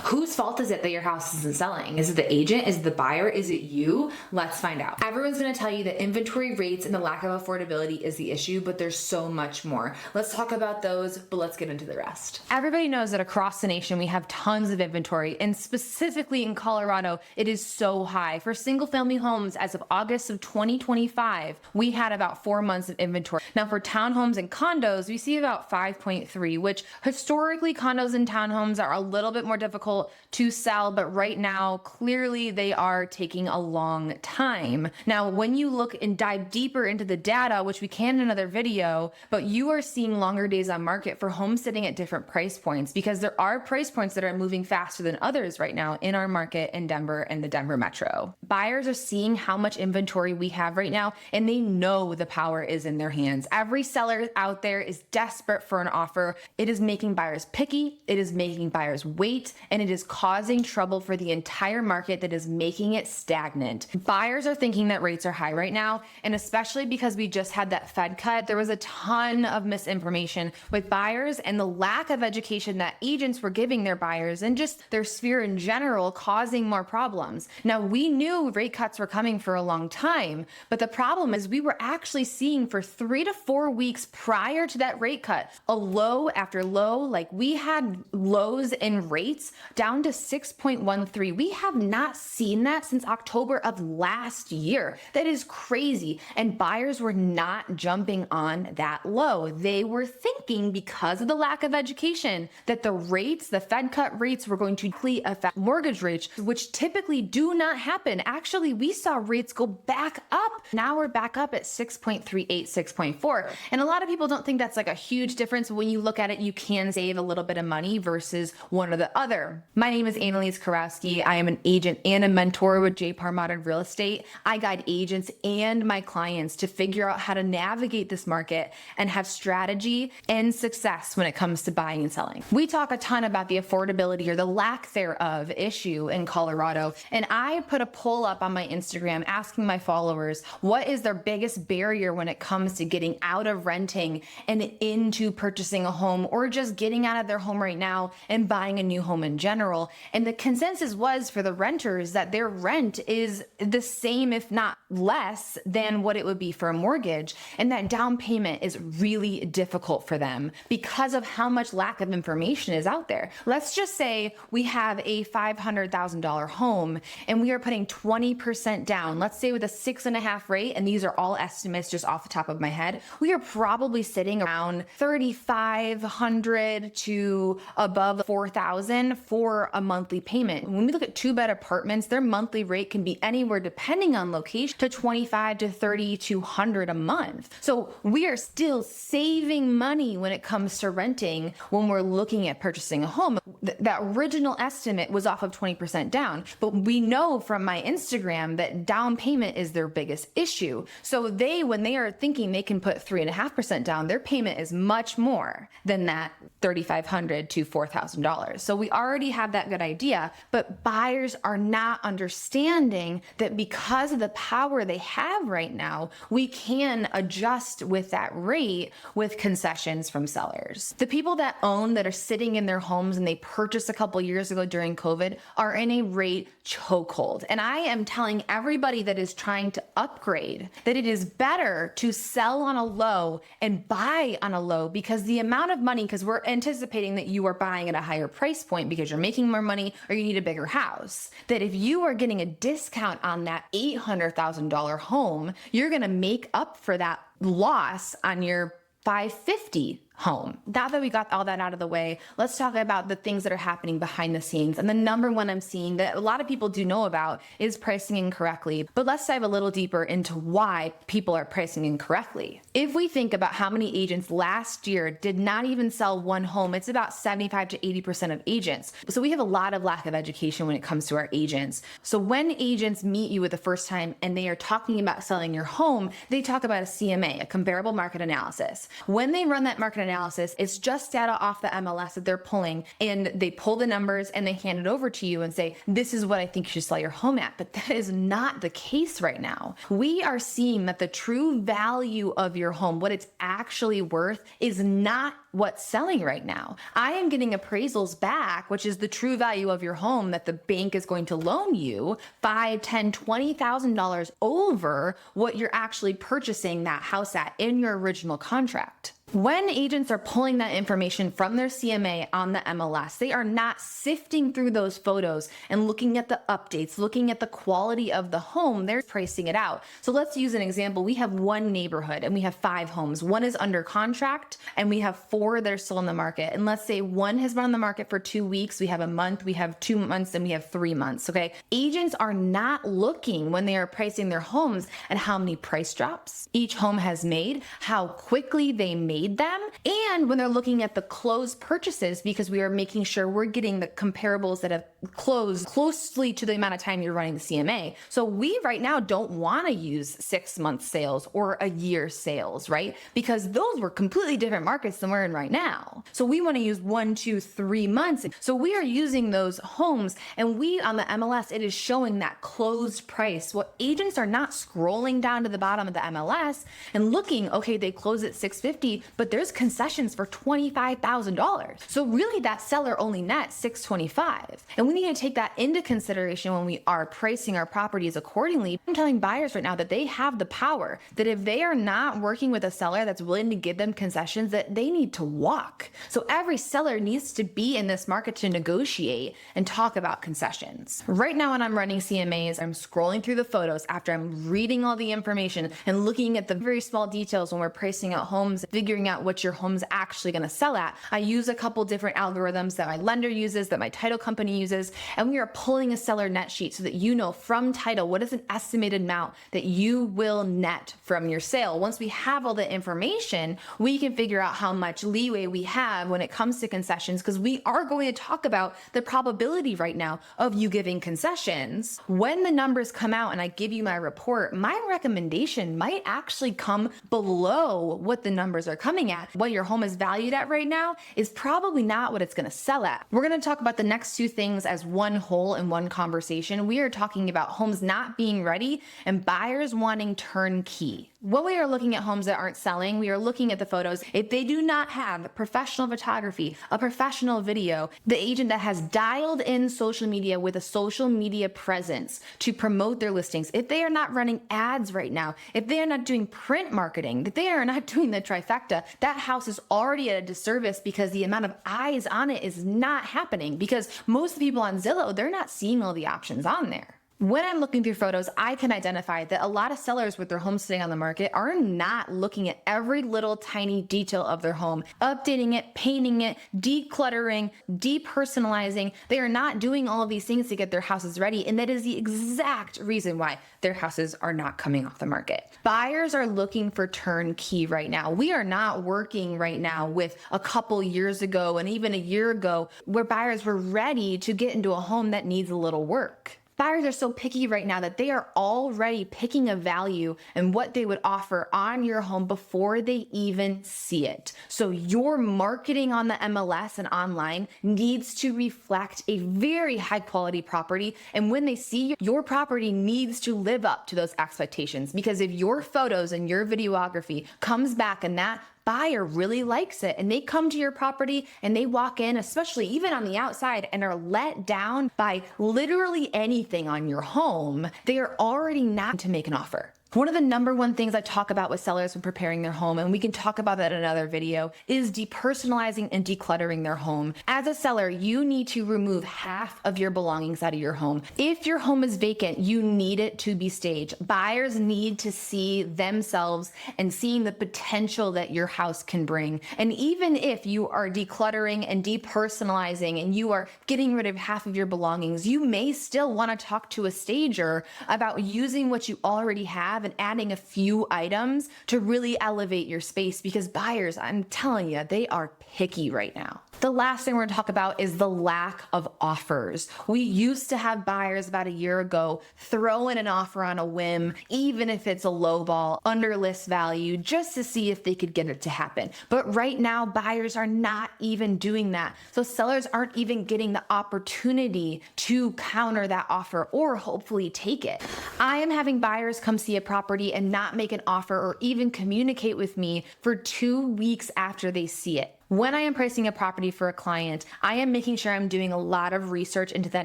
Whose fault is it that your house isn't selling? Is it the agent? Is it the buyer? Is it you? Let's find out. Everyone's gonna tell you that inventory rates and the lack of affordability is the issue, but there's so much more. Let's talk about those, but let's get into the rest. Everybody knows that across the nation, we have tons of inventory, and specifically in Colorado, it is so high. For single family homes, as of August of 2025, we had about 4 months of inventory. Now for townhomes and condos, we see about 5.3, which historically condos and townhomes are a little bit more difficult to sell, but right now, clearly they are taking a long time. Now, when you look and dive deeper into the data, which we can in another video, but you are seeing longer days on market for homes sitting at different price points, because there are price points that are moving faster than others right now in our market in Denver and the Denver metro. Buyers are seeing how much inventory we have right now, and they know the power is in their hands. Every seller out there is desperate for an offer. It is making buyers picky, it is making buyers wait, and it is causing trouble for the entire market that is making it stagnant. Buyers are thinking that rates are high right now, and especially because we just had that Fed cut, there was a ton of misinformation with buyers and the lack of education that agents were giving their buyers and just their sphere in general, causing more problems. Now, we knew rate cuts were coming for a long time, but the problem is we were actually seeing for 3 to 4 weeks prior to that rate cut, a low after low. Like, we had lows in rates down to 6.13. We have not seen that since October of last year. That is crazy. And buyers were not jumping on that low. They were thinking, because of the lack of education, that the rates, the Fed cut rates, were going to affect mortgage rates, which typically do not happen. Actually, we saw rates go back up. Now we're back up at 6.38, 6.4. And a lot of people don't think that's like a huge difference. When you look at it, you can save a little bit of money versus one or the other. My name is Annalise Kurowski. I am an agent and a mentor with JPAR Modern Real Estate. I guide agents and my clients to figure out how to navigate this market and have strategy and success when it comes to buying and selling. We talk a ton about the affordability or the lack thereof issue in Colorado. And I put a poll up on my Instagram asking my followers, what is their biggest barrier when it comes to getting out of renting and into purchasing a home, or just getting out of their home right now and buying a new home in general? And the consensus was for the renters that their rent is the same, if not less, than what it would be for a mortgage. And that down payment is really difficult for them because of how much lack of information is out there. Let's just say we have a $500,000 home and we are putting 20% down, let's say with a 6.5 rate, and these are all estimates just off the top of my head, we are probably sitting around $3,500 to above $4,000 for a monthly payment. When we look at 2-bed apartments, their monthly rate can be anywhere, depending on location, to $2,500 to $3,200 a month. So we are still saving money when it comes to renting when we're looking at purchasing a home. That original estimate was off of 20% down, but we know from my Instagram that down payment is their biggest issue. So when they are thinking they can put 3.5% down, their payment is much more than that $3,500 to $4,000. So we already have that good idea, but buyers are not understanding that because of the power they have right now, we can adjust with that rate with concessions from sellers. The people that are sitting in their homes and they purchased a couple years ago during COVID are in a rate chokehold. And I am telling everybody that is trying to upgrade that it is better to sell on a low and buy on a low, because the amount of money, because we're anticipating that you are buying at a higher price point because you're making more money or you need a bigger house, that if you are getting a discount on that $800,000 home, you're going to make up for that loss on your $550,000 home. Now that we got all that out of the way, let's talk about the things that are happening behind the scenes. And the number one I'm seeing that a lot of people do know about is pricing incorrectly. But let's dive a little deeper into why people are pricing incorrectly. If we think about how many agents last year did not even sell one home, it's about 75 to 80% of agents. So we have a lot of lack of education when it comes to our agents. So when agents meet you for the first time and they are talking about selling your home, they talk about a CMA, a comparable market analysis. When they run that market analysis. It's just data off the MLS that they're pulling, and they pull the numbers and they hand it over to you and say, this is what I think you should sell your home at. But that is not the case right now. We are seeing that the true value of your home, what it's actually worth, is not what's selling right now. I am getting appraisals back, which is the true value of your home that the bank is going to loan you, $5,000, $10,000, $20,000 over what you're actually purchasing that house at in your original contract. When agents are pulling that information from their CMA on the MLS, they are not sifting through those photos and looking at the updates, looking at the quality of the home. They're pricing it out. So let's use an example. We have one neighborhood and we have 5 homes. One is under contract and we have 4 that are still on the market. And let's say one has been on the market for 2 weeks. We have a month, we have 2 months, and we have 3 months. Okay. Agents are not looking when they are pricing their homes at how many price drops each home has made, how quickly they made them, and when they're looking at the closed purchases, because we are making sure we're getting the comparables that have closed closely to the amount of time you're running the CMA. So we right now don't want to use 6-month sales or a year sales, right? Because those were completely different markets than we're in right now. So we want to use 1, 2, 3 months. So we are using those homes, and we on the MLS, it is showing that closed price. What agents are not scrolling down to the bottom of the MLS and looking, okay, they close at $650, but there's concessions for $25,000. So really that seller only net $625. And we need to take that into consideration when we are pricing our properties accordingly. I'm telling buyers right now that they have the power, that if they are not working with a seller that's willing to give them concessions, that they need to walk. So every seller needs to be in this market to negotiate and talk about concessions. Right now when I'm running CMAs, I'm scrolling through the photos after I'm reading all the information and looking at the very small details when we're pricing out homes, figuring out what your home's actually going to sell at. I use a couple different algorithms that my lender uses, that my title company uses, and we are pulling a seller net sheet so that you know from title what is an estimated amount that you will net from your sale. Once we have all the information, we can figure out how much leeway we have when it comes to concessions, because we are going to talk about the probability right now of you giving concessions. When the numbers come out and I give you my report, my recommendation might actually come below what the numbers are coming at. What your home is valued at right now is probably not what it's going to sell at. We're going to talk about the next 2 things as one whole in one conversation. We are talking about homes not being ready and buyers wanting turnkey. When we are looking at homes that aren't selling, we are looking at the photos. If they do not have professional photography, a professional video, the agent that has dialed in social media with a social media presence to promote their listings, if they are not running ads right now, if they are not doing print marketing, if they are not doing the trifecta, that house is already at a disservice because the amount of eyes on it is not happening, because most of the people on Zillow, they're not seeing all the options on there. When I'm looking through photos, I can identify that a lot of sellers with their home sitting on the market are not looking at every little tiny detail of their home, updating it, painting it, decluttering, depersonalizing. They are not doing all of these things to get their houses ready, and that is the exact reason why their houses are not coming off the market. Buyers are looking for turnkey right now. We are not working right now with a couple years ago and even a year ago where buyers were ready to get into a home that needs a little work. Buyers are so picky right now that they are already picking a value and what they would offer on your home before they even see it. So your marketing on the MLS and online needs to reflect a very high quality property. And when they see your property needs to live up to those expectations, because if your photos and your videography comes back and that buyer really likes it and they come to your property and they walk in, especially even on the outside, and are let down by literally anything on your home, they are already not to make an offer. One of the number one things I talk about with sellers when preparing their home, and we can talk about that in another video, is depersonalizing and decluttering their home. As a seller, you need to remove half of your belongings out of your home. If your home is vacant, you need it to be staged. Buyers need to see themselves and seeing the potential that your house can bring. And even if you are decluttering and depersonalizing and you are getting rid of half of your belongings, you may still want to talk to a stager about using what you already have and adding a few items to really elevate your space, because buyers, I'm telling you, they are picky right now. The last thing we're going to talk about is the lack of offers. We used to have buyers about a year ago throw in an offer on a whim, even if it's a low ball, under list value, just to see if they could get it to happen. But right now, buyers are not even doing that. So sellers aren't even getting the opportunity to counter that offer or hopefully take it. I am having buyers come see a property and not make an offer or even communicate with me for 2 weeks after they see it. When I am pricing a property for a client, I am making sure I'm doing a lot of research into that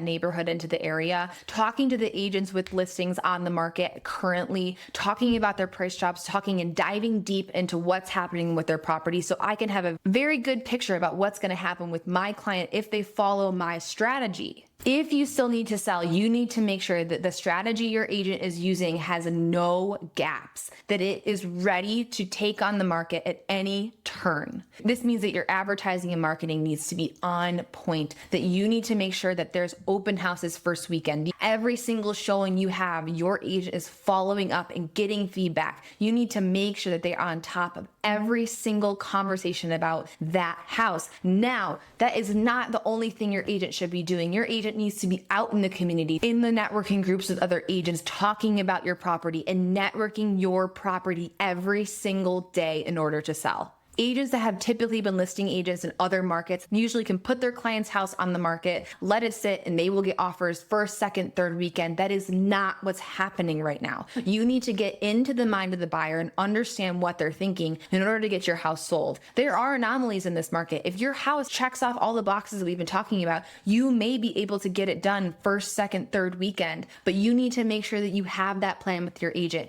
neighborhood, into the area, talking to the agents with listings on the market currently, talking about their price drops, talking and diving deep into what's happening with their property, so I can have a very good picture about what's going to happen with my client if they follow my strategy. If you still need to sell, you need to make sure that the strategy your agent is using has no gaps, that it is ready to take on the market at any turn. This means that your advertising and marketing needs to be on point, that you need to make sure that there's open houses first weekend. Every single showing you have, your agent is following up and getting feedback. You need to make sure that they're on top of every single conversation about that house. Now, that is not the only thing your agent should be doing. Your agent needs to be out in the community, in the networking groups with other agents, talking about your property and networking your property every single day in order to sell. Agents that have typically been listing agents in other markets usually can put their client's house on the market, let it sit, and they will get offers first, second, third weekend. That is not what's happening right now. You need to get into the mind of the buyer and understand what they're thinking in order to get your house sold. There are anomalies in this market. If your house checks off all the boxes that we've been talking about, you may be able to get it done first, second, third weekend, but you need to make sure that you have that plan with your agent.